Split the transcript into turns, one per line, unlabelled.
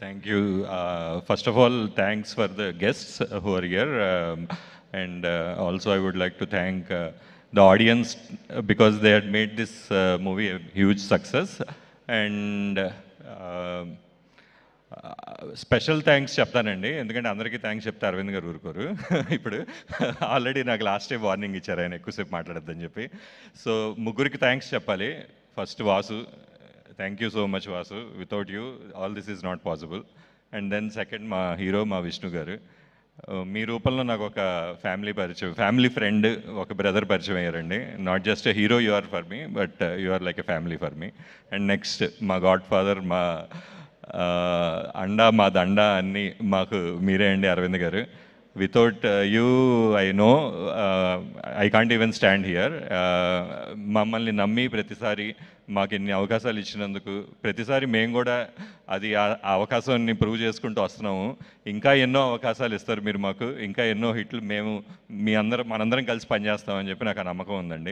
Thank you. First of all, thanks for the guests who are here. And also, I would like to thank the audience because they had made this movie a huge success. And special thanks చెప్తానండి, ఎందుకంటే అందరికీ thanks చెప్తే అరవింద్ గారు ఊరుకోరు. ఇప్పుడు already నాకు last time warning ఇచ్చారు ఆయన ఎక్కువసేపు మాట్లాడద్దని చెప్పి. సో ముగ్గురికి థ్యాంక్స్ చెప్పాలి. First Vasu, thank you so much Vasu, without you all this is not possible. And then second మా హీరో మా విష్ణు గారు. మీ రూపంలో నాకు ఒక ఫ్యామిలీ పరిచయం, ఫ్యామిలీ ఫ్రెండ్, ఒక బ్రదర్ పరిచయం అయ్యారండి. Not just a hero you are for me, but you are like a family for me. And next మా గాడ్ ఫాదర్, మా అండా, మా దండ అన్నీ మాకు మీరే అండి అరవింద్ గారు. Without you I know I can't even stand here. మమ్మల్ని నమ్మి ప్రతిసారి మాకు ఎన్ని అవకాశాలు ఇచ్చినందుకు ప్రతిసారి మేము కూడా అది ఆ అవకాశాన్ని ప్రూవ్ చేసుకుంటూ వస్తున్నాము. ఇంకా ఎన్నో అవకాశాలు ఇస్తారు మీరు మాకు, ఇంకా ఎన్నో హిట్లు మేము మనందరం కలిసి పనిచేస్తామని చెప్పి నాకు ఆ నమ్మకం ఉందండి.